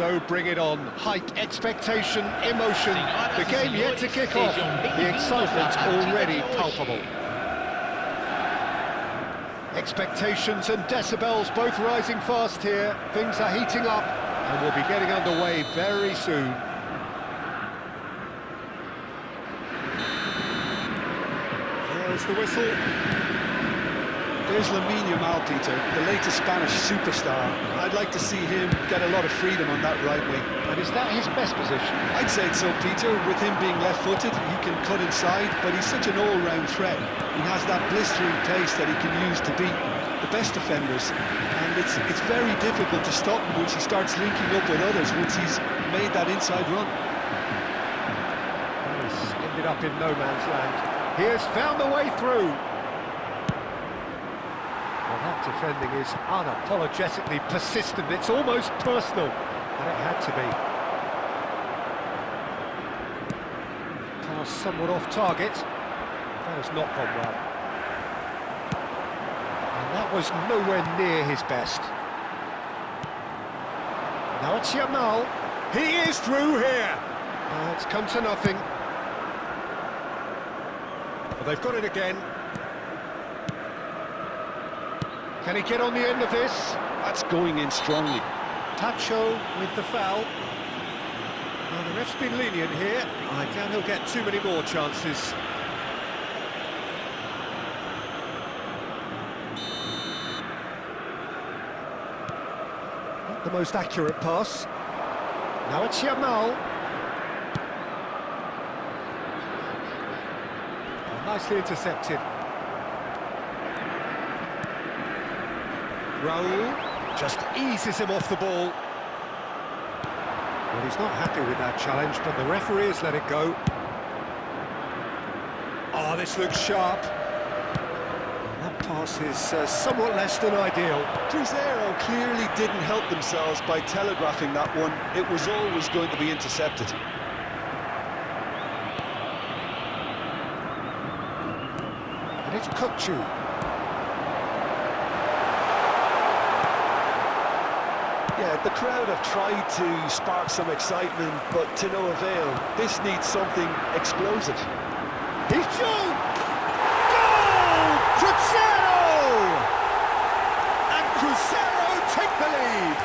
So bring it on. Height, expectation, emotion. The game yet to kick off. The excitement already palpable. Expectations and decibels both rising fast here. Things are heating up and we'll be getting underway very soon. There's the whistle. There's Lamine Yamal, Peter, the latest Spanish superstar. I'd like to see him get a lot of freedom on that right wing. And is that his best position? I'd say so, Peter. With him being left-footed, he can cut inside, but he's such an all-round threat. He has that blistering pace that he can use to beat the best defenders. And it's very difficult to stop him once he starts linking up with others, once he's made that inside run. He's ended up in no man's land. He has found the way through. Well, that defending is unapologetically persistent. It's almost personal, and it had to be. Pass somewhat off target. That has not gone well. And that was nowhere near his best. Now it's Yamal. He is through here. It's come to nothing. Well, they've got it again. Can he get on the end of this? That's going in strongly. Tacho with the foul. Well, the ref's been lenient here. I doubt he'll get too many more chances. Not the most accurate pass. Now it's Yamal. Nicely intercepted. Raul just eases him off the ball. Well, he's not happy with that challenge, but the referee has let it go. Oh, this looks sharp. That pass is somewhat less than ideal. Cruzeiro clearly didn't help themselves by telegraphing that one. It was always going to be intercepted. And it's Kukçu. Yeah, the crowd have tried to spark some excitement, but to no avail. This needs something explosive. He's through! Goal! Cruzeiro! And Cruzeiro take the lead.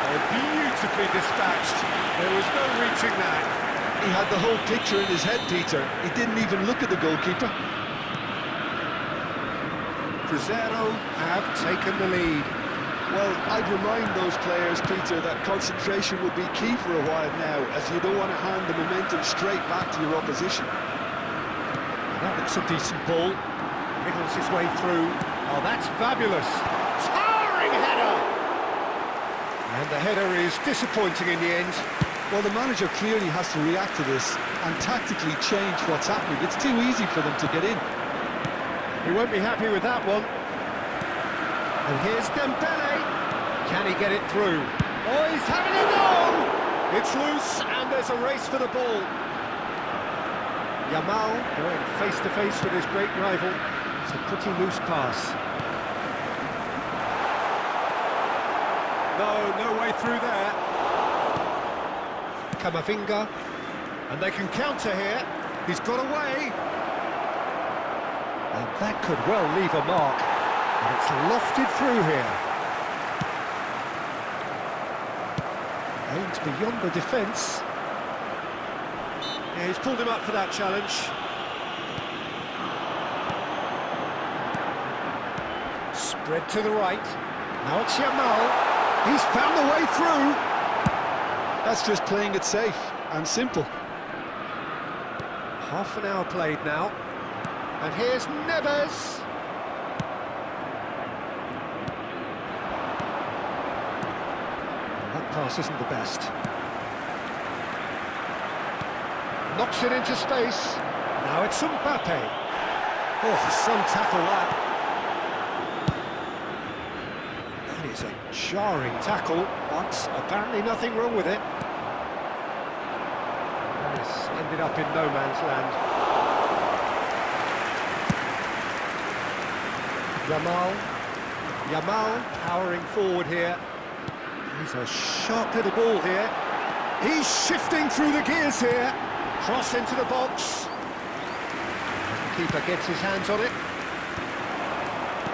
Oh, beautifully dispatched. There was no reaching that. He had the whole picture in his head, Peter. He didn't even look at the goalkeeper. Cruzeiro have taken the lead. Well, I'd remind those players, Peter, that concentration will be key for a while now, as you don't want to hand the momentum straight back to your opposition. That looks a decent ball. Wriggles his way through. Oh, that's fabulous. Towering header! And the header is disappointing in the end. Well, the manager clearly has to react to this and tactically change what's happening. It's too easy for them to get in. He won't be happy with that one. And here's Dembele. Can he get it through? Oh, he's having a go! It's loose, and there's a race for the ball. Yamal going face-to-face with his great rival. It's a pretty loose pass. No way through there. Camavinga. And they can counter here. He's got away. And that could well leave a mark. And it's lofted through here. Aimed beyond the defence. Yeah, he's pulled him up for that challenge. Spread to the right. Now it's Yamal. He's found the way through. That's just playing it safe and simple. Half an hour played now. And here's Neves. That pass isn't the best. Knocks it into space. Now it's Mbappe. Oh, some tackle that. That is a jarring tackle, but apparently nothing wrong with it. This ended up in no man's land. Yamal powering forward here. He's a sharp little ball here. He's shifting through the gears here. Cross into the box. The keeper gets his hands on it.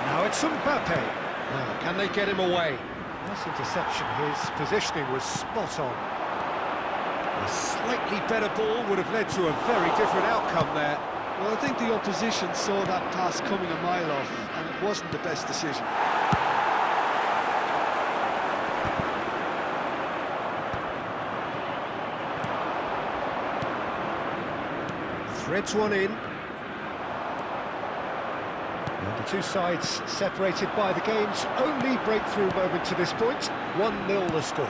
Now it's Mbappe. Now, can they get him away? Nice interception. His positioning was spot on. A slightly better ball would have led to a very different outcome there. Well, I think the opposition saw that pass coming a mile off, and it wasn't the best decision. Threads one in. And the two sides separated by the game's only breakthrough moment to this point. 1-0 the score.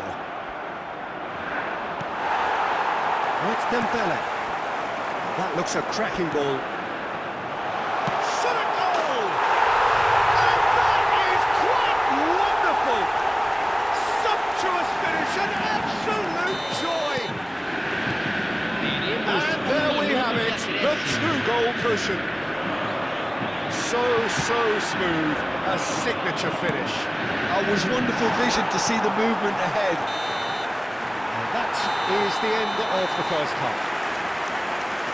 It's Dembele. That looks a cracking ball. Shot a goal! And that is quite wonderful! Sumptuous finish, an absolute joy! And there we have it, the two-goal cushion. So smooth, a signature finish. It was wonderful vision to see the movement ahead. And that is the end of the first half.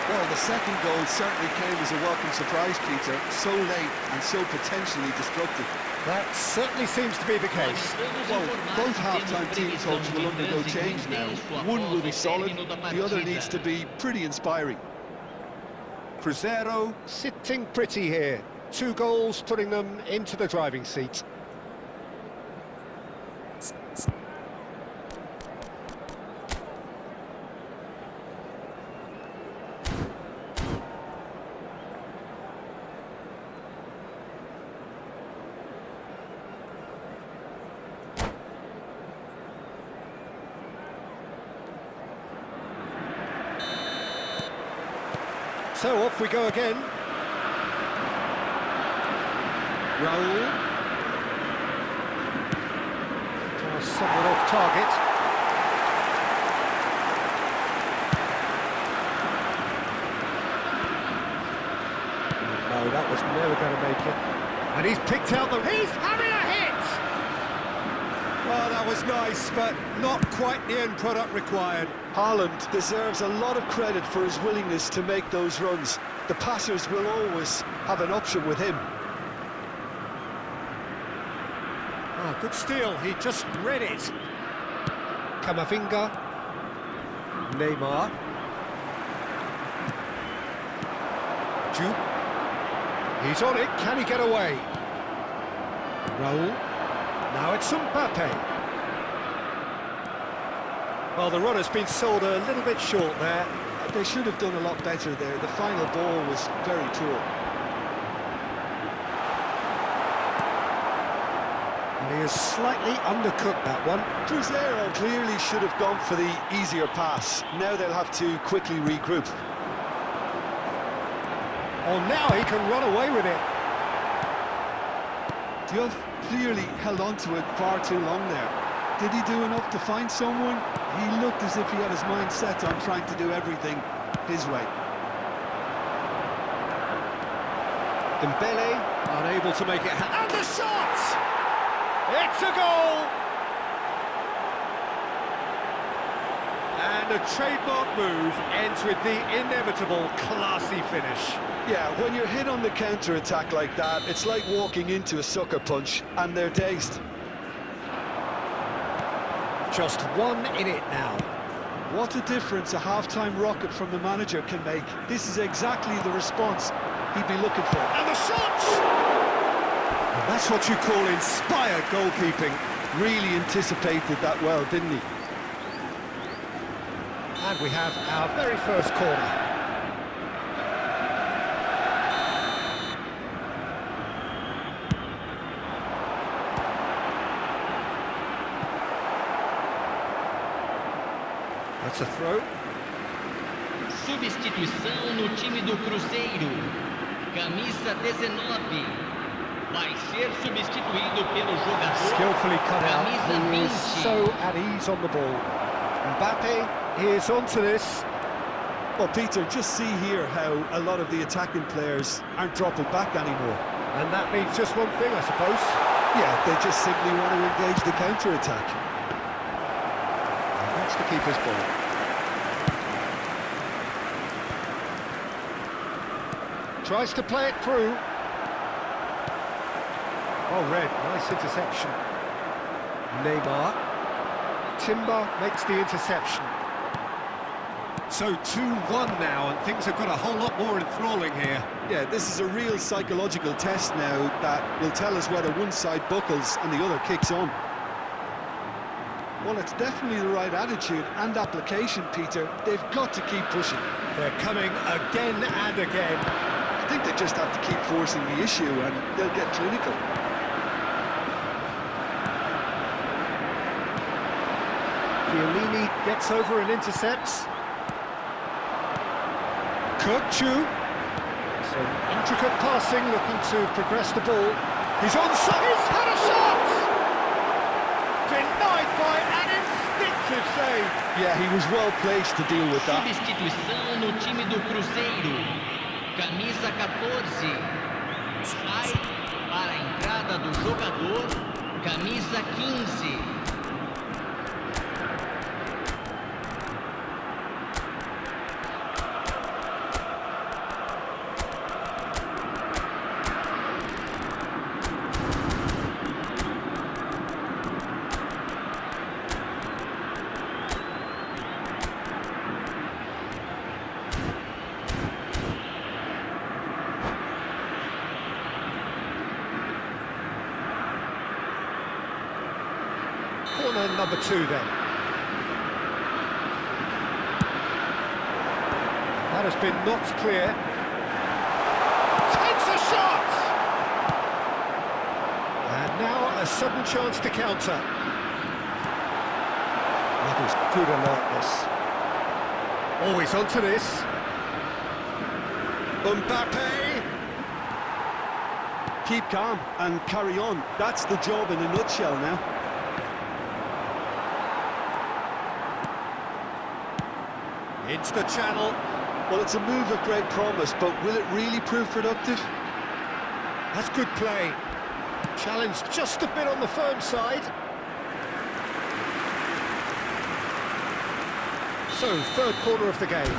Well, the second goal certainly came as a welcome surprise, Peter. So late and so potentially destructive. That certainly seems to be the case. Well, both half-time team talks will undergo change now. One will be solid, the other needs to be pretty inspiring. Cruzeiro sitting pretty here. 2 goals putting them into the driving seat. So off we go again. Raul. Somewhat off target. No, that was never going to make it. And he's picked out the... He's having a hit! Oh, that was nice, but not quite the end product required. Haaland deserves a lot of credit for his willingness to make those runs. The passers will always have an option with him. Oh, good steal, he just read it. Camavinga. Neymar. Jude. He's on it, can he get away? Raul. Now it's Mbappe. Well, the run has been sold a little bit short there. They should have done a lot better there. The final ball was very poor. And he has slightly undercooked that one. Cruzeiro clearly should have gone for the easier pass. Now they'll have to quickly regroup. Oh, now he can run away with it. Diouf clearly held on to it far too long there. Did he do enough to find someone? He looked as if he had his mind set on trying to do everything his way. Dembele, unable to make it. And the shot! It's a goal! And a trademark move ends with the inevitable classy finish. Yeah, when you're hit on the counter-attack like that, it's like walking into a sucker punch, and they're dazed. Just one in it now. What a difference a half-time rocket from the manager can make. This is exactly the response he'd be looking for. And the shot! And that's what you call inspired goalkeeping. Really anticipated that well, didn't he? And we have our very first corner. That's a throw. Substituição no time do Cruzeiro. Camisa 19. Vai ser substituído pelo jogador. Skillfully cut out. Camisa He is 20. so at ease on the ball. Mbappe is onto this. Well, Peter, just see here how a lot of the attacking players aren't dropping back anymore. And that means just one thing, I suppose. Yeah, they just simply want to engage the counter-attack. the keeper's ball. Tries to play it through. Oh, Red, nice interception. Neymar. Timber makes the interception. So 2-1 now, and things have got a whole lot more enthralling here. Yeah, this is a real psychological test now that will tell us whether one side buckles and the other kicks on. Well, it's definitely the right attitude and application, Peter. They've got to keep pushing. They're coming again and again. I think they just have to keep forcing the issue and they'll get clinical. Chiellini gets over and intercepts. Kirkchu. Some intricate passing, looking to progress the ball. He's onside, he's had a shot! Denied by an instinctive save. Yeah, he was well placed to deal with that. Substituição no time do Cruzeiro. Camisa 14. Sai para a entrada do jogador. Camisa 15. Corner number 2 then. That has been knocked clear. Takes a shot! And now a sudden chance to counter. That is good alertness. Always onto this. Mbappe! Keep calm and carry on. That's the job in a nutshell now. Into the channel. Well, it's a move of great promise, but will it really prove productive? That's good play. Challenge just a bit on the firm side. So, third quarter of the game.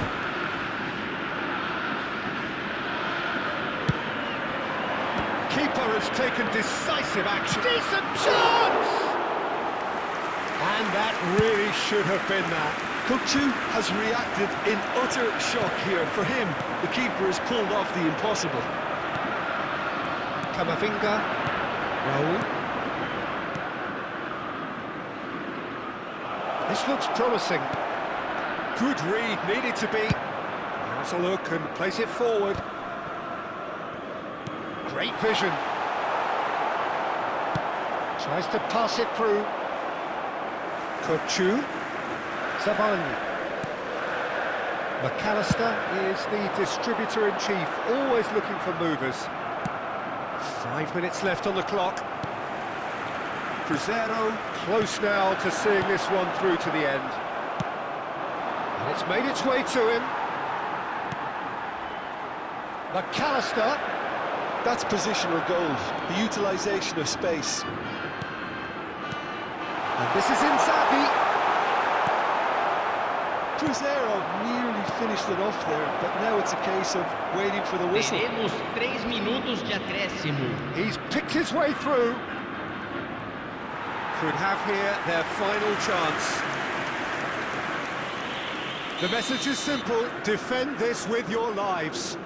Keeper has taken decisive action. Decent chance! And that really should have been that. Kirkchu has reacted in utter shock here. For him, the keeper has pulled off the impossible. Camavinga. Raul. This looks promising. Good read, needed to be. Has a look and plays it forward. Great vision. Tries to pass it through. Kirkchu. Savani. McAllister is the distributor-in-chief, always looking for movers. 5 minutes left on the clock. Cruzeiro close now to seeing this one through to the end. And it's made its way to him. McAllister. That's positional goals, the utilisation of space. And this is Inzaghi. Cruzeiro nearly finished it off there, but now it's a case of waiting for the whistle. Teremos 3 minutos de acréscimo. He's picked his way through. Could have here their final chance. The message is simple: defend this with your lives.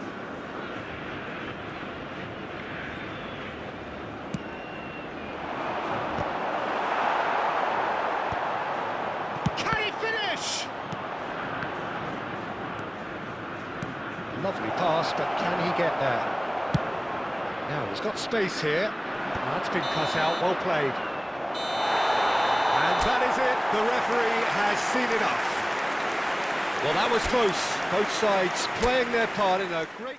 Can he finish? Lovely pass, but can he get there? Now he's got space here. That's been cut out, well played. And that is it, the referee has seen enough. Well, that was close. Both sides playing their part in a great...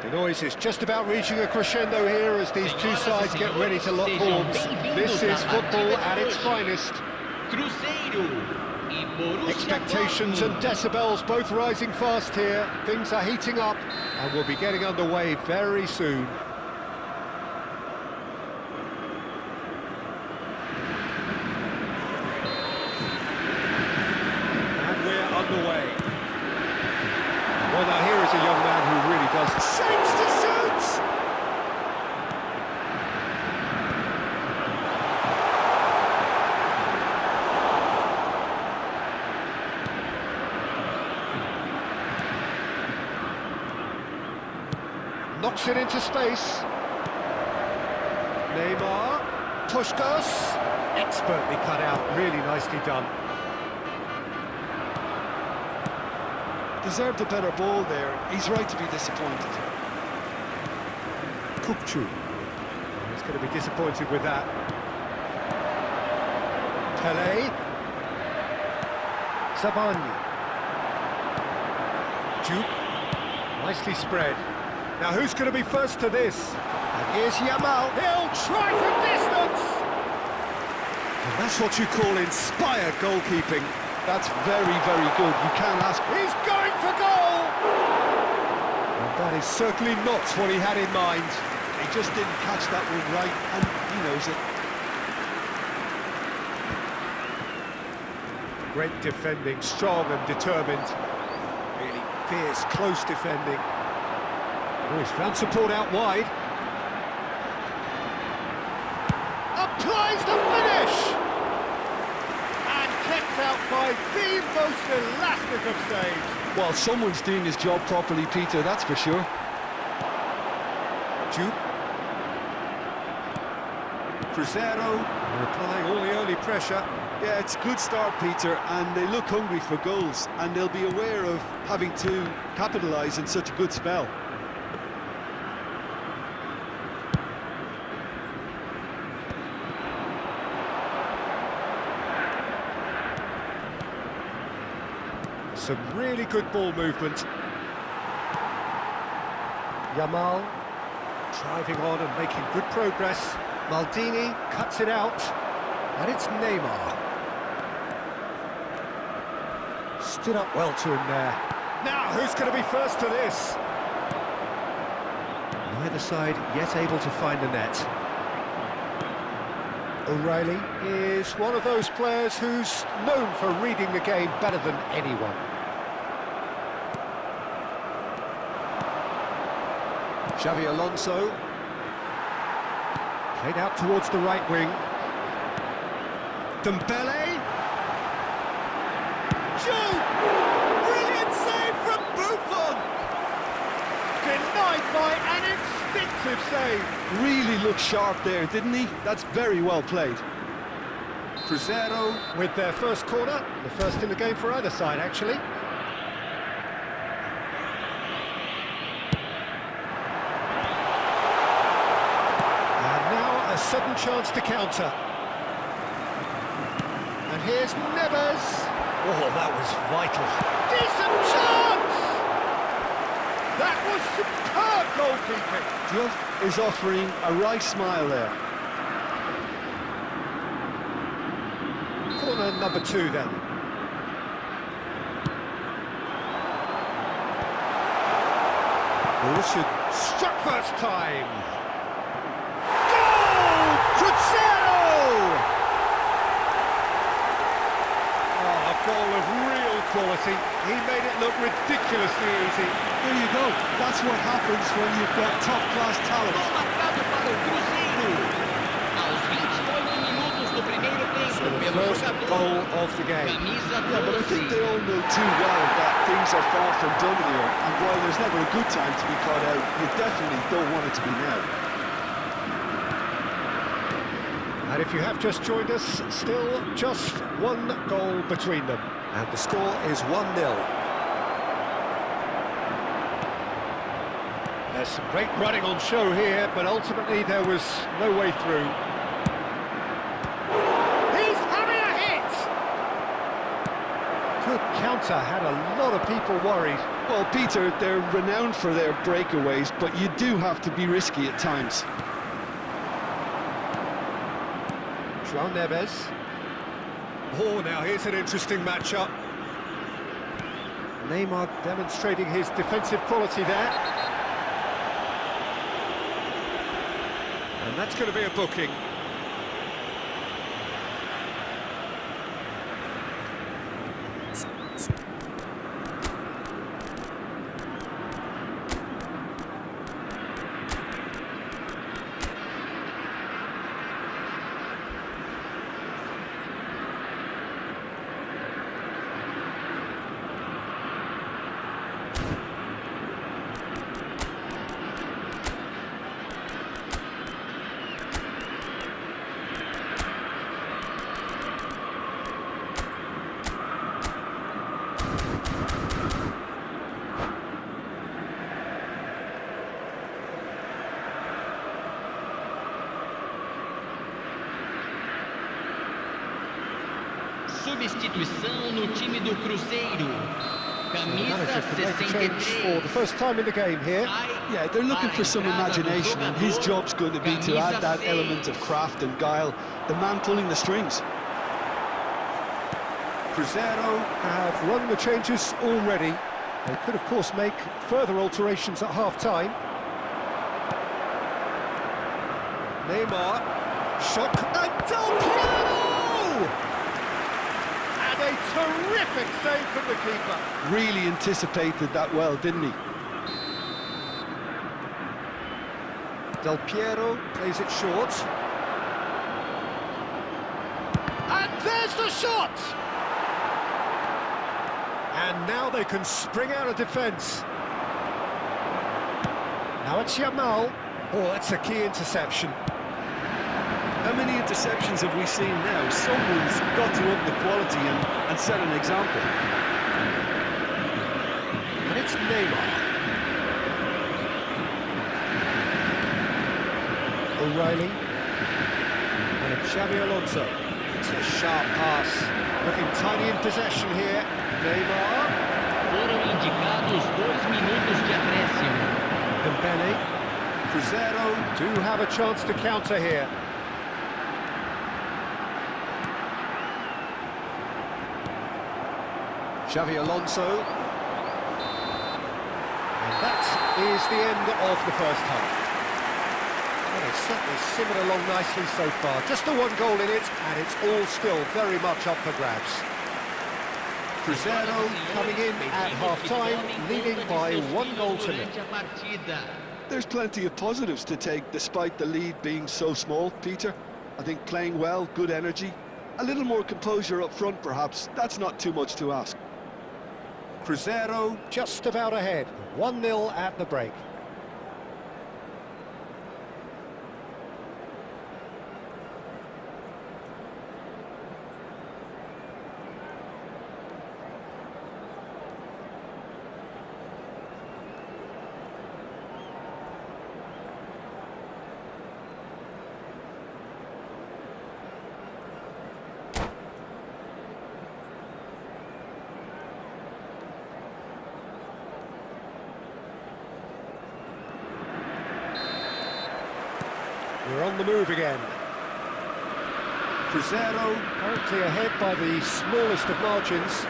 The noise is just about reaching a crescendo here as these two sides get ready to lock horns. This is football at its finest. Cruzeiro e Borussia Expectations and Dortmund. decibels both rising fast here. Things are heating up and we'll be getting underway very soon. And we're underway. Well, now here is a young man who really does shapes to shoot! Knocks it into space. Neymar, Puskas, expertly cut out, really nicely done. deserved a better ball there. He's right to be disappointed. Kupchu. He's going to be disappointed with that. Pele. Zabani. Duke. Nicely spread. Now who's going to be first to this? And here's Yamal. He'll try from distance! And that's what you call inspired goalkeeping. That's very, very good. You can't ask. He's going for goal! And that is certainly not what he had in mind. He just didn't catch that one right, and he knows it. Great defending, strong and determined. Really fierce, close defending. Oh, he's found support out wide. Applies the finish! And kept out by the most elastic of saves. Well, someone's doing his job properly, Peter, that's for sure. Duke. Cruzeiro, applying all the early pressure. Yeah, it's a good start, Peter, and they look hungry for goals, and they'll be aware of having to capitalise in such a good spell. Some really good ball movement. Yamal driving on and making good progress. Maldini cuts it out, and it's Neymar. Stood up well to him there. Now, who's going to be first to this? Neither side yet able to find the net. O'Reilly is one of those players who's known for reading the game better than anyone. Xavi Alonso. Played out towards the right wing. Dembele. Shoot! Brilliant save from Buffon! Denied by an instinctive save. Really looked sharp there, didn't he? That's very well played. Cruzeiro with their first corner. The first in the game for either side, actually. A sudden chance to counter. And here's Neves. Oh, that was vital. Decent chance! That was superb goalkeeping. Diouf is offering a right smile there. Corner number 2 then. Wilson struck first time. Cruzeiro! Oh, a goal of real quality. He made it look ridiculously easy. There you go. That's what happens when you've got top-class talent. Gol marcado para o Cruzeiro. Aos 28 minutos do primeiro tempo, The pelo first jogador, goal of the game. camisa Yeah, but I think 12. they all know too well that things are far from done here. And while there's never a good time to be caught out, you definitely don't want it to be now. And if you have just joined us, still just one goal between them. And the score is 1-0. There's some great running on show here, but ultimately there was no way through. He's having a hit! Good counter, had a lot of people worried. Well, Peter, they're renowned for their breakaways, but you do have to be risky at times. João Neves. Oh, now here's an interesting matchup. Neymar demonstrating his defensive quality there. And that's going to be a booking. Substituição no time do Cruzeiro. The Camisa manager could make a change for 63. the first time in the game here. Yeah, they're looking for some imagination, and his job's going to be to add that element of craft and guile, the man pulling the strings. Cruzeiro have run the changes already. They could, of course, make further alterations at half-time. Neymar, shot, and Del Piero! And a terrific save from the keeper. Really anticipated that well, didn't he? Del Piero plays it short. And there's the shot! And now they can spring out of defence. Now it's Yamal. Oh, that's a key interception. How many interceptions have we seen now? Someone's got to up the quality and set an example. And it's Neymar. O'Reilly. And it's Xabi Alonso. It's a sharp pass. Looking tiny in possession here. Neymar. Foram indicados 2 minutos de acréscimo. Dembele. Cruzeiro do have a chance to counter here. Xabi Alonso. And that is the end of the first half. Well, it's certainly simmered along nicely so far. Just the one goal in it, and it's all still very much up for grabs. Cruzeiro coming in at half-time, leading by 1-0. There's plenty of positives to take despite the lead being so small, Peter. I think playing well, good energy, a little more composure up front perhaps, that's not too much to ask. Cruzeiro just about ahead, 1-0 at the break. We're on the move again. Cruzeiro currently ahead by the smallest of margins.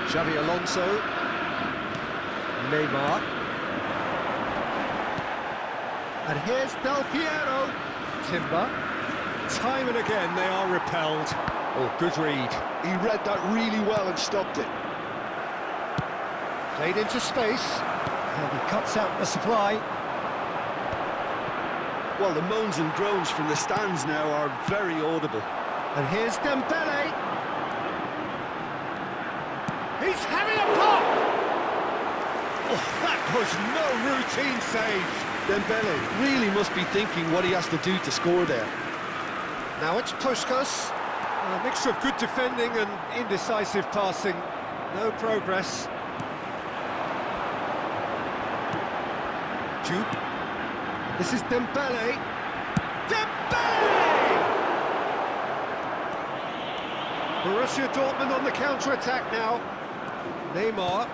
Xabi Alonso. Neymar. And here's Del Piero. Timber. Time and again they are repelled. Oh, good read. He read that really well and stopped it. Played into space, and he cuts out the supply. Well, the moans and groans from the stands now are very audible. And here's Dembele. He's having a pop! Oh, that was no routine save. Dembele really must be thinking what he has to do to score there. Now it's Puskás. A mixture of good defending and indecisive passing. No progress. Jude. This is Dembele. Dembele! Borussia Dortmund on the counter-attack now. Neymar.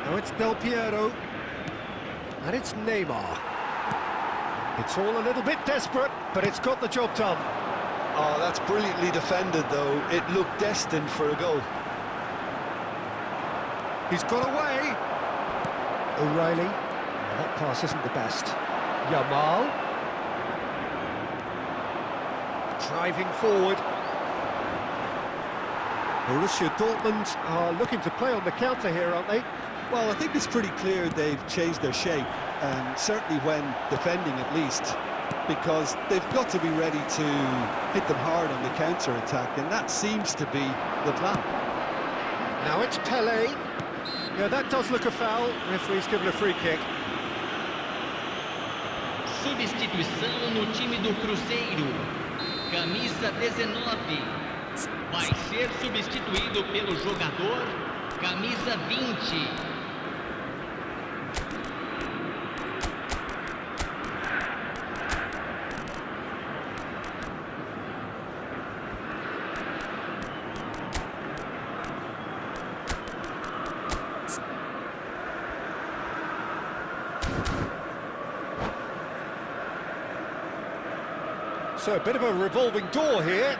Now it's Del Piero. And it's Neymar. It's all a little bit desperate, but it's got the job done. Oh, that's brilliantly defended, though. It looked destined for a goal. He's got away. O'Reilly. That pass isn't the best. Yamal. Driving forward. Borussia Dortmund are looking to play on the counter here, aren't they? Well, I think it's pretty clear they've changed their shape, certainly when defending at least, because they've got to be ready to hit them hard on the counter-attack, and that seems to be the plan. Now it's Pelé. Yeah, that does look a foul. Referee's given a free kick. Substituição no time do Cruzeiro. Camisa 19. Vai ser substituído pelo jogador camisa 20. So a bit of a revolving door here.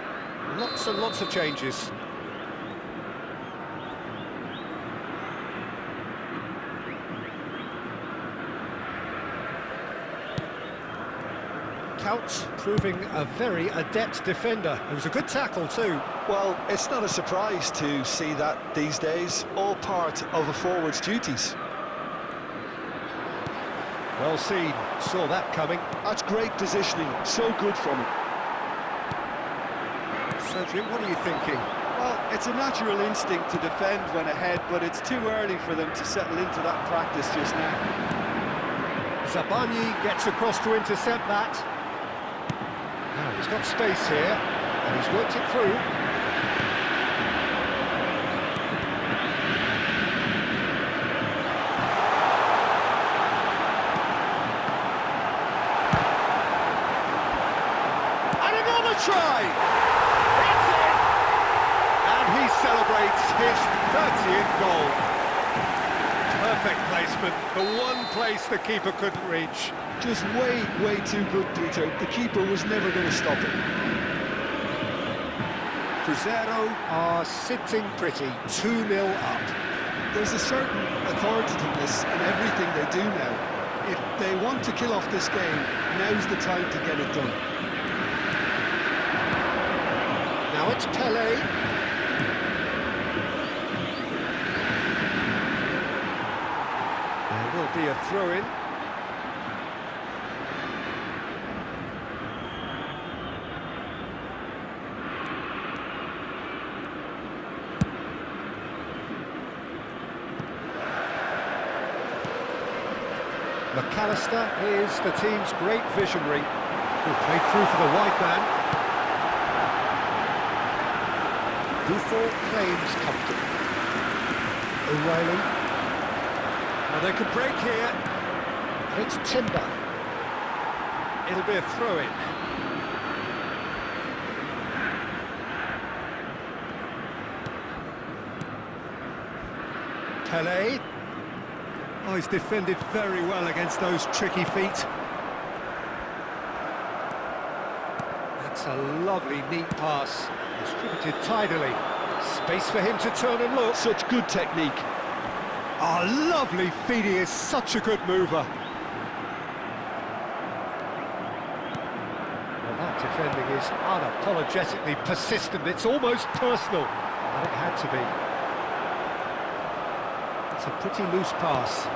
Lots and lots of changes. Counts proving a very adept defender. It was a good tackle too. Well, it's not a surprise to see that these days, all part of a forward's duties. Well seen, saw that coming. That's great positioning, so good from him. Cedric, what are you thinking? Well, it's a natural instinct to defend when ahead, but it's too early for them to settle into that practice just now. Zabarnyi gets across to intercept that. Now he's got space here, and he's worked it through. And another try! It's in! And he celebrates his 30th goal. Perfect placement, the one place the keeper couldn't reach. Just way too good, Peter. The keeper was never going to stop it. Cruzeiro are sitting pretty, 2-0 up. There's a certain authoritativeness in everything they do now. If they want to kill off this game, now's the time to get it done. Now it's Pele. There will be a throw-in. McAllister is the team's great visionary, who played through for the wide man. Buffon claims comfortable. O'Reilly. Now they could break here. And it's Timber. It'll be a throw-in. Pele. Oh, he's defended very well against those tricky feet. That's a lovely, neat pass. Distributed tidily. Space for him to turn and look. Such good technique. Oh, lovely feet. He is such a good mover. Well, that defending is unapologetically persistent. It's almost personal. And it had to be. It's a pretty loose pass.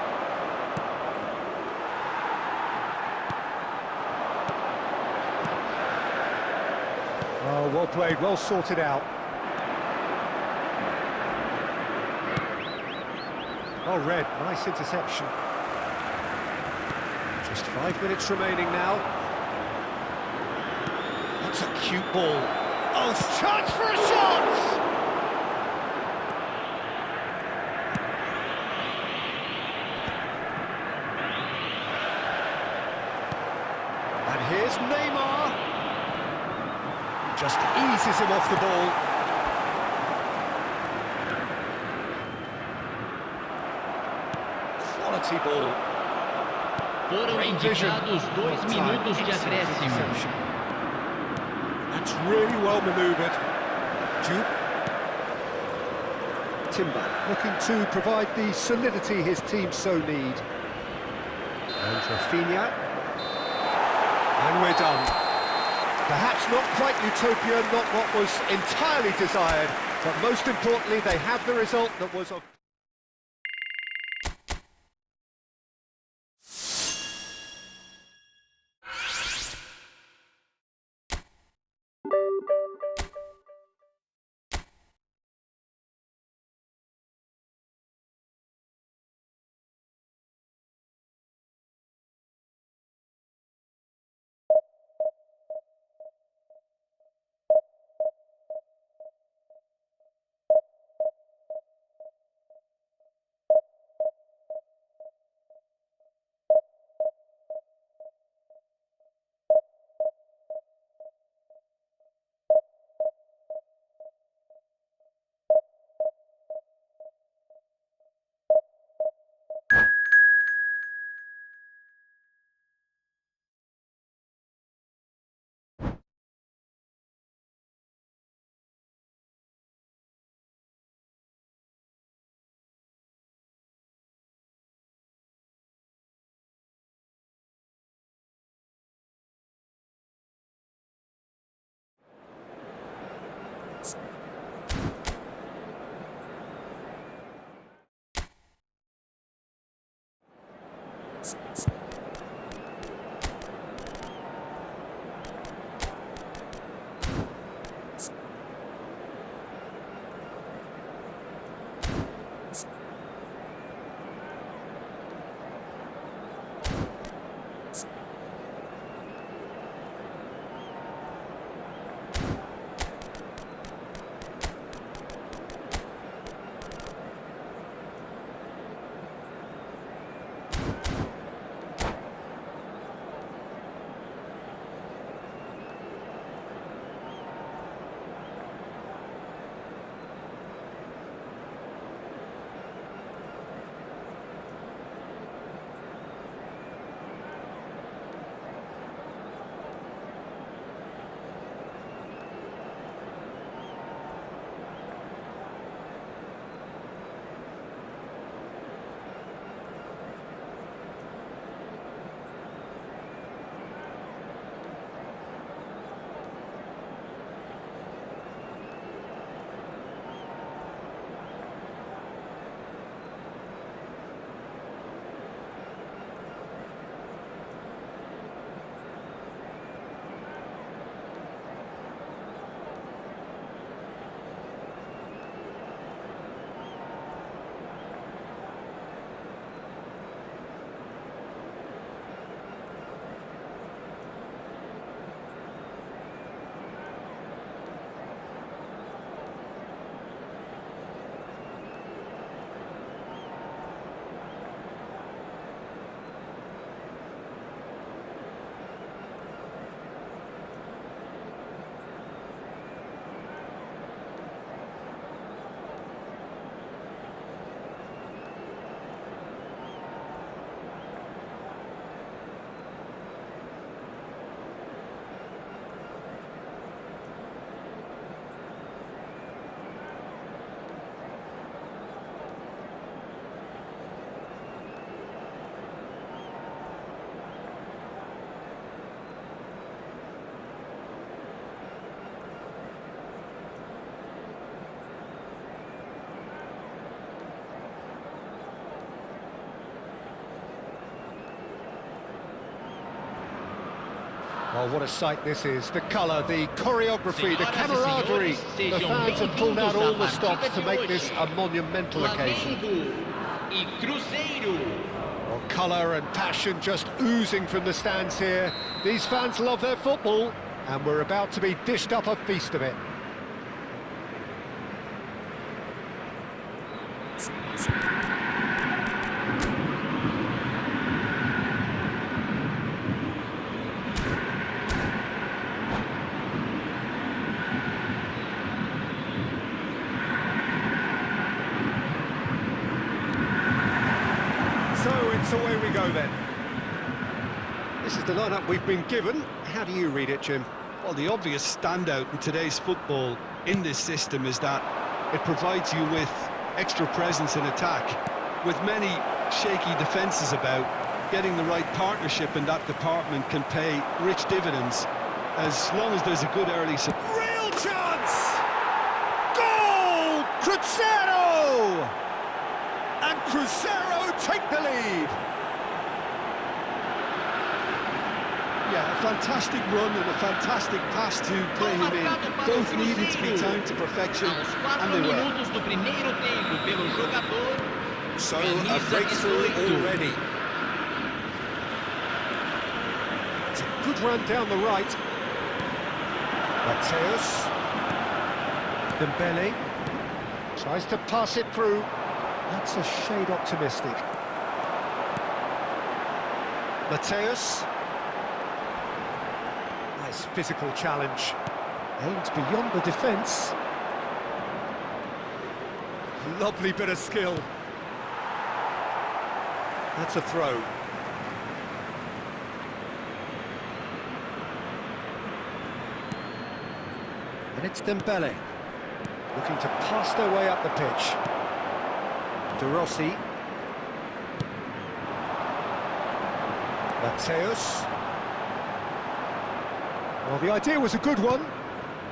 Oh, well played, well sorted out. Well read, nice interception. Just 5 minutes remaining now. That's a cute ball. Oh, chance for a shot! And here's Neymar. Just eases him off the ball. Quality ball. Foram Great vision. indicados 2 minutos de acréscimo. Interception. That's really well manoeuvred. Jude. Timber looking to provide the solidity his team so need. And Rafinha. And we're done. Perhaps not quite utopia, not what was entirely desired, but most importantly, they have the result that was of... Oh, what a sight this is. The colour, the choreography, the Senhoras e camaraderie. senhores, The sejam fans have pulled out all the bem-vindos à stops to partida make de this hoje. a monumental occasion. Flamengo e Cruzeiro. Well, colour and passion just oozing from the stands here. These fans love their football, and we're about to be dished up a feast of it. So it's away we go then. This is the lineup we've been given. How do you read it, Jim? Well, the obvious standout in today's football in this system is that it provides you with extra presence in attack. With many shaky defences about, getting the right partnership in that department can pay rich dividends as long as there's a good early support. Real chance! Goal! Cruzeiro! And Cruzeiro take the lead. Yeah, a fantastic run and a fantastic pass to play him in. Both needed to be timed to perfection, Aos 4 and they were. minutos do primeiro tempo pelo jogador. So a Camisa breakthrough 18. already. It's a good run down the right. Mateus. Dembele. Tries to pass it through. That's a shade optimistic. Mateus. Nice physical challenge. Aimed beyond the defence. Lovely bit of skill. That's a throw. And it's Dembele, looking to pass their way up the pitch. De Rossi. Mateus. Well, the idea was a good one.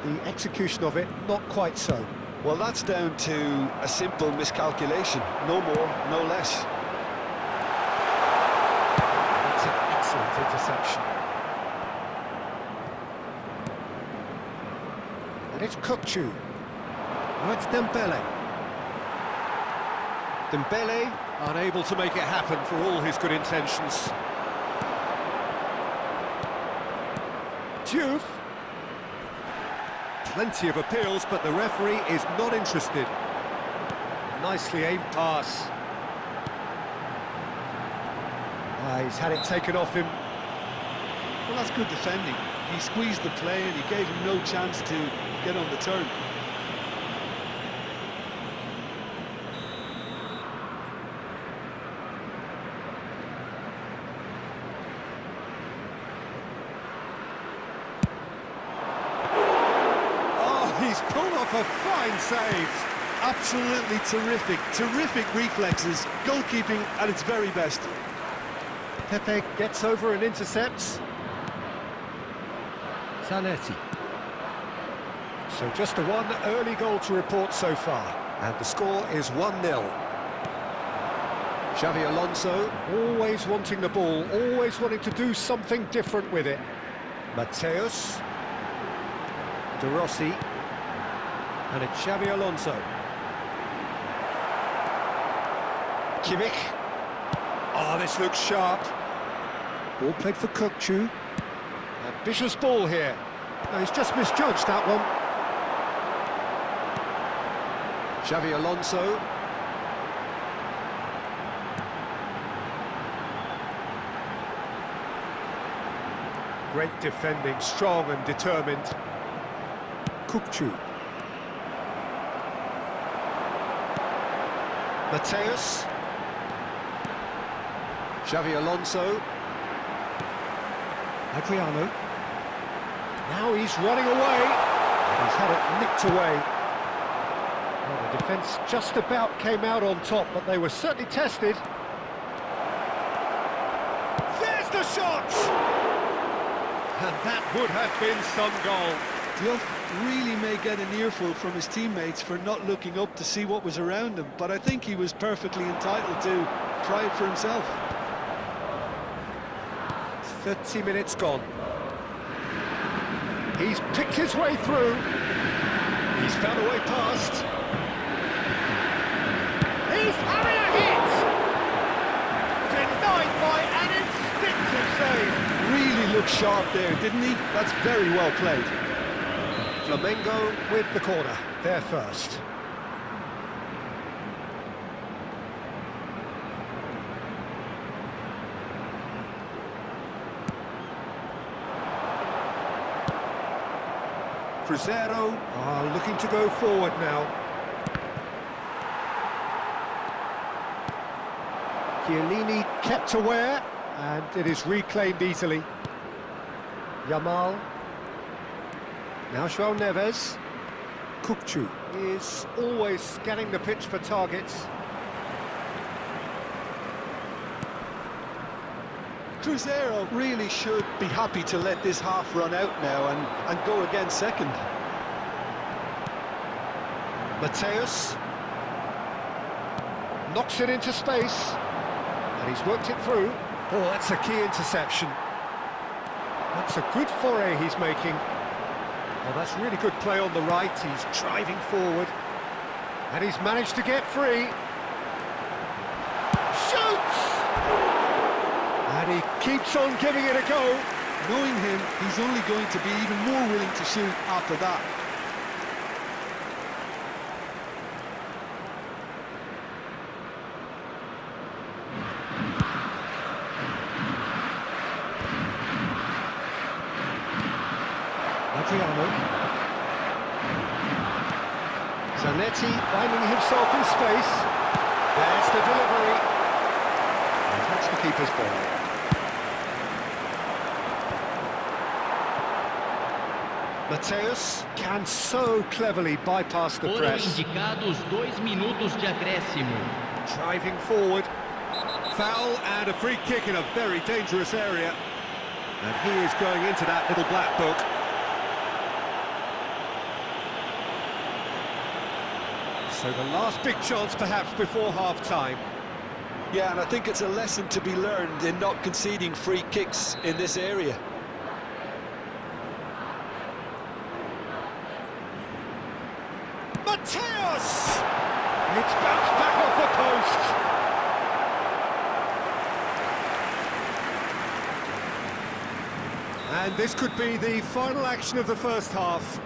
The execution of it, not quite so. Well, that's down to a simple miscalculation. No more, no less. That's an excellent interception. And it's Kukçu. Now it's Dembele. Dembele unable to make it happen for all his good intentions. Diouf. Plenty of appeals, but the referee is not interested. Nicely aimed pass. He's had it taken off him. Well, that's good defending. He squeezed the play and he gave him no chance to get on the turn. He's pulled off a fine save. Absolutely terrific, terrific reflexes, goalkeeping at its very best. Pepe gets over and intercepts. Zanetti. So just the one early goal to report so far. And the score is 1-0. Xavi Alonso, always wanting the ball, always wanting to do something different with it. Mateus. De Rossi. And it's Xavi Alonso. Kimmich. Oh, this looks sharp. Ball played for Kukçu. Ambitious ball here. No, he's just misjudged that one. Xavi Alonso. Great defending, strong and determined. Kukçu. Mateus. Xavi Alonso. Adriano. Now he's running away. And he's had it nicked away. Well, the defence just about came out on top, but they were certainly tested. There's the shot! And that would have been some goal. Diouf really may get an earful from his teammates for not looking up to see what was around him, but I think he was perfectly entitled to try it for himself. 30 minutes gone. He's picked his way through. He's found a way past. He's having a hit! Denied by an instinctive save. Really looked sharp there, didn't he? That's very well played. Flamengo with the corner, they're first. Cruzeiro are looking to go forward now. Chiellini kept aware, and it is reclaimed easily. Yamal. Now João Neves. Kukçu is always scanning the pitch for targets. Cruzeiro really should be happy to let this half run out now and go again second. Mateus knocks it into space, and he's worked it through. Oh, that's a key interception. That's a good foray he's making. Oh, that's really good play on the right. He's driving forward, and he's managed to get free. Shoots! And he keeps on giving it a go. Knowing him, he's only going to be even more willing to shoot after that. Adriano. Zanetti finding himself in space. There's the delivery. And that's the keeper's ball. Mateus can so cleverly bypass the Foram press. indicados 2 minutos de acréscimo. Driving forward. Foul and a free kick in a very dangerous area. And he is going into that little black book. So the last big chance perhaps before half-time. Yeah, and I think it's a lesson to be learned in not conceding free kicks in this area. Mateus! It's bounced back off the post. And this could be the final action of the first half.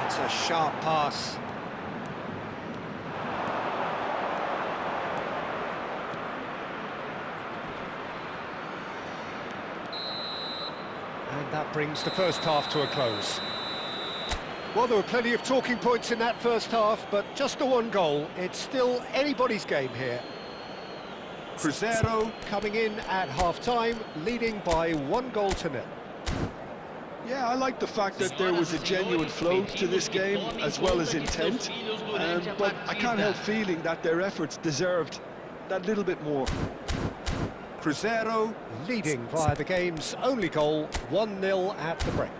It's a sharp pass. And that brings the first half to a close. Well, there were plenty of talking points in that first half, but just the one goal. It's still anybody's game here. Cruzeiro coming in at half-time, leading by 1-0. Yeah, I like the fact that there was a genuine flow to this game, as well as intent, but I can't help feeling that their efforts deserved that little bit more. Cruzeiro leading via the game's only goal, 1-0 at the break.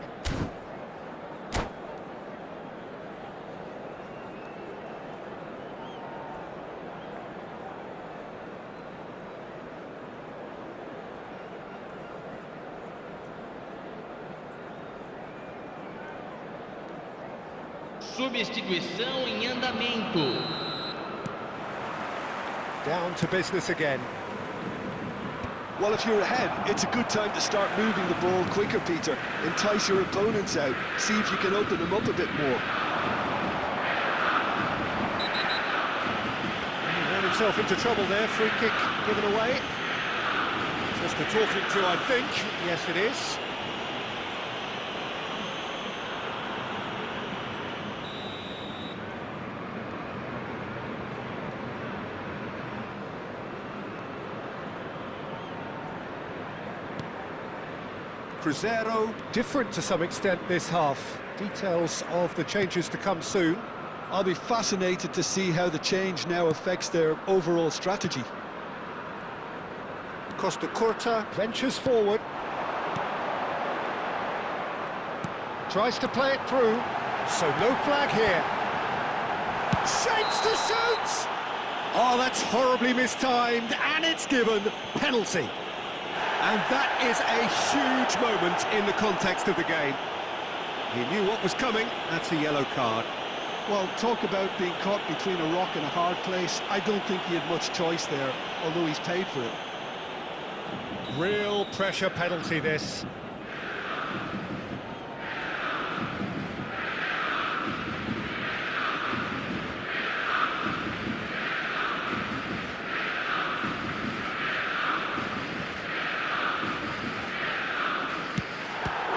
Substituição em andamento. Down to business again. Well, if you're ahead, it's a good time to start moving the ball quicker, Peter. Entice your opponents out. See if you can open them up a bit more. He ran himself into trouble there. Free kick given away. Just a talking to, I think. Yes, it is. Cruzeiro different to some extent this half. Details of the changes to come soon. I'll be fascinated to see how the change now affects their overall strategy. Costa Curta ventures forward. Tries to play it through, so no flag here. Shapes to shoot! Oh, that's horribly mistimed, and it's given penalty. And that is a huge moment in the context of the game. He knew what was coming, that's a yellow card. Well, talk about being caught between a rock and a hard place. I don't think he had much choice there, although he's paid for it. Real pressure penalty, this.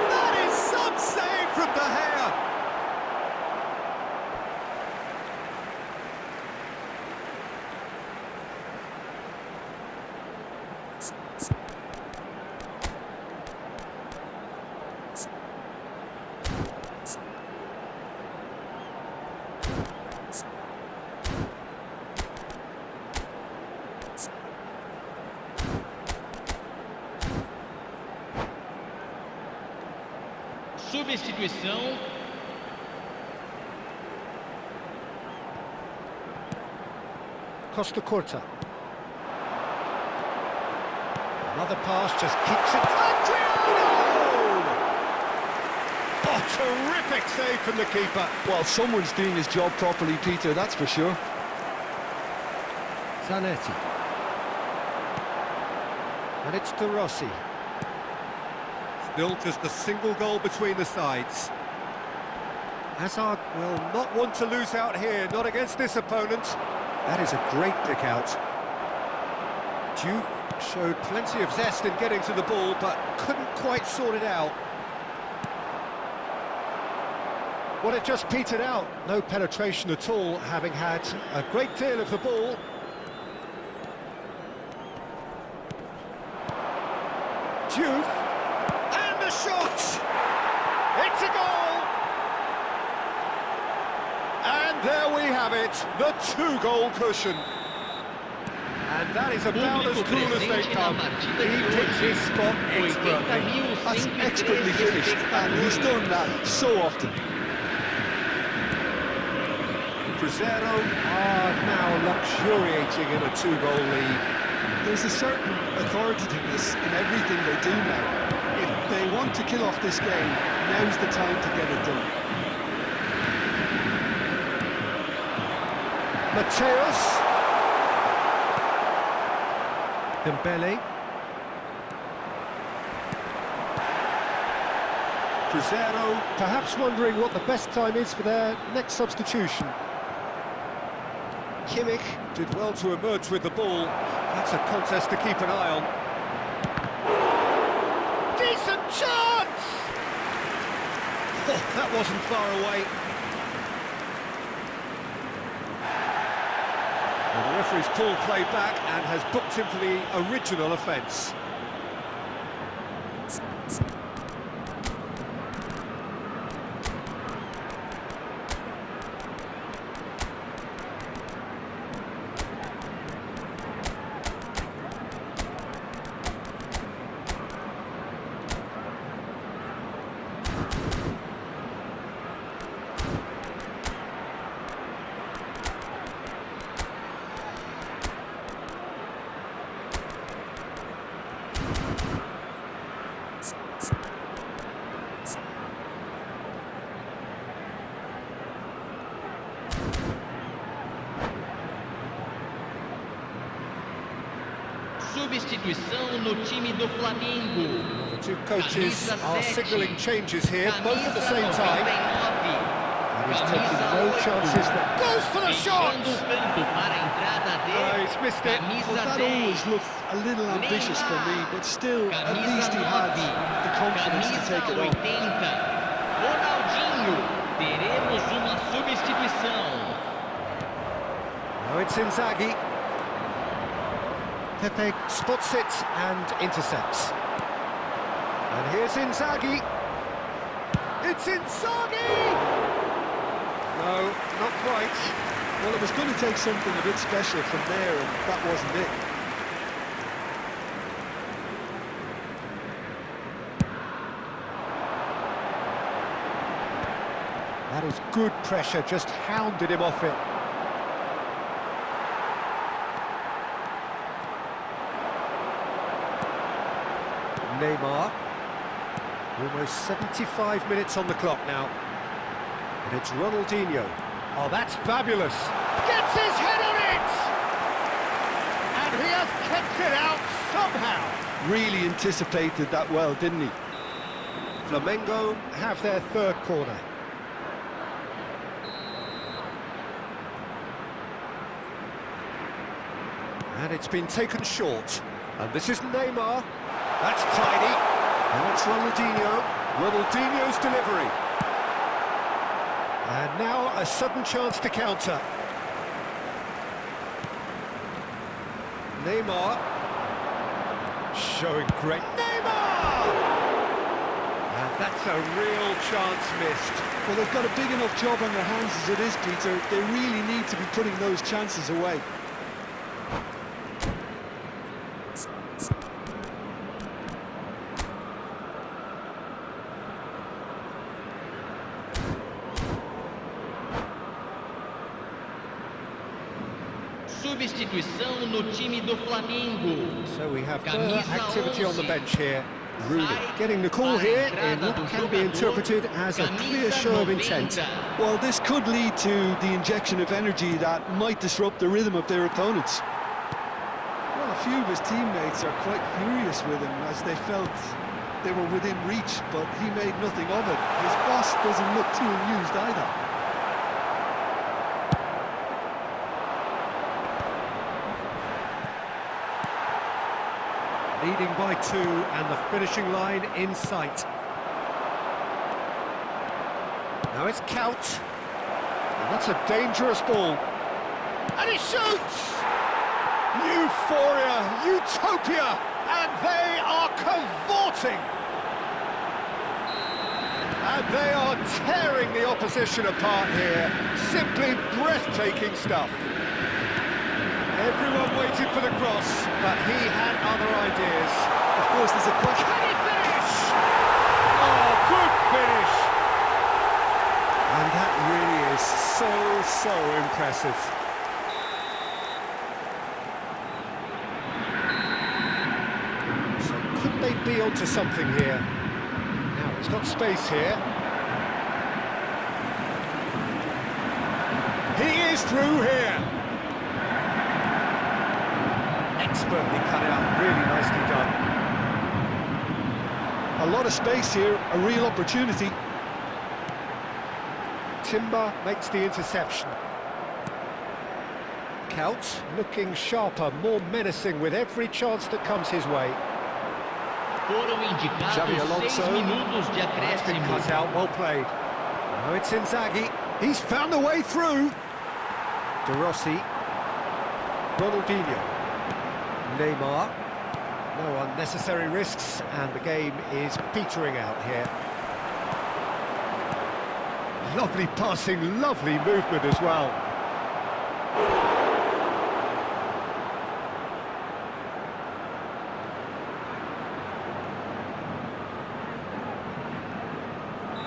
That is some save from De Gea. Substituição. Costa Curta. Another pass just keeps it. Adriano! Oh, terrific save from the keeper. Well, someone's doing his job properly, Peter, that's for sure. Zanetti. And it's De Rossi. Still just a single goal between the sides. Hazard will not want to lose out here, not against this opponent. That is a great pick out. Duke showed plenty of zest in getting to the ball, but couldn't quite sort it out. Well, it just petered out. No penetration at all, having had a great deal of the ball. Diouf. And the shot! It's a goal! And there we have it, the two-goal cushion. And that is about as cool as they come. He picks his spot expertly. That's expertly finished, and he's done that so often. Cruzeiro are now luxuriating in a two-goal lead. There's a certain authoritativeness in everything they do now. If they want to kill off this game, now's the time to get it done. Mateus. Dembele. Cruzeiro perhaps wondering what the best time is for their next substitution. Kimmich did well to emerge with the ball. That's a contest to keep an eye on. Decent chance! Oh, that wasn't far away. Well, the referee's pulled play back and has booked him for the original offence. Substituição no time do Flamengo. The two coaches are signalling changes here, both at the same time. And he's taking no chances. That goes for the shot! Oh, he's missed it. Well, that always looked a little ambitious for me, but still, at least he had the confidence to take it on. Ronaldinho, teremos uma substituição. Now it's Inzaghi. Pepe spots it and intercepts. And here's Inzaghi. It's Inzaghi! No, not quite. Well, it was going to take something a bit special from there, and that wasn't it. That is good pressure, just hounded him off it. Neymar. Almost 75 minutes on the clock now. And it's Ronaldinho. Oh, that's fabulous. Gets his head on it! And he has kept it out somehow. Really anticipated that well, didn't he? Flamengo have their third corner. And it's been taken short. And this is Neymar. That's tidy. Now it's Ronaldinho. Ronaldinho's delivery. And now a sudden chance to counter. Neymar. Showing great... Neymar! And that's a real chance missed. Well, they've got a big enough job on their hands as it is, Peter. They really need to be putting those chances away. Substituição no time do Flamengo. So we have further activity on the bench here. Rooney getting the call here in what can be interpreted as a clear show of intent. Well, this could lead to the injection of energy that might disrupt the rhythm of their opponents. Well, a few of his teammates are quite furious with him as they felt they were within reach, but he made nothing of it. His boss doesn't look too amused either. Leading by 2 and the finishing line in sight. Now it's Couch. And that's a dangerous ball. And he shoots! Euphoria, utopia, and they are cavorting. And they are tearing the opposition apart here. Simply breathtaking stuff. Everyone waited for the cross, but he had other ideas. Of course, there's a question. Can he finish? Oh, good finish! And that really is so impressive. So could they be onto something here? Now, he's got space here. He is through here. Expertly cut it out, really nicely done. A lot of space here, a real opportunity. Timber makes the interception. Couch looking sharper, more menacing with every chance that comes his way. Foram Xabi indicados Alonso. 6 minutos de That's been acréscimo. cut out, well played. Now it's Inzaghi. He's found the way through. De Rossi. Ronaldinho. Neymar. No unnecessary risks, and the game is petering out here. Lovely passing, lovely movement as well.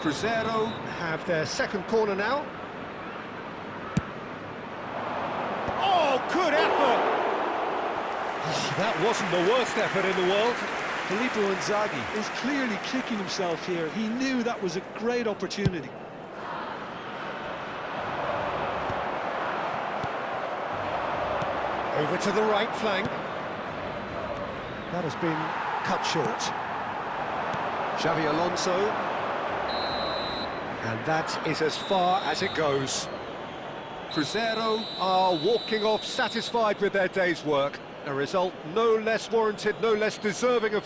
Cruzeiro have their second corner now. Oh, good effort! Oh, that wasn't the worst effort in the world. Filippo Inzaghi is clearly kicking himself here. He knew that was a great opportunity. Over to the right flank. That has been cut short. Xabi Alonso. And that is as far as it goes. Cruzeiro are walking off satisfied with their day's work. A result no less warranted, no less deserving of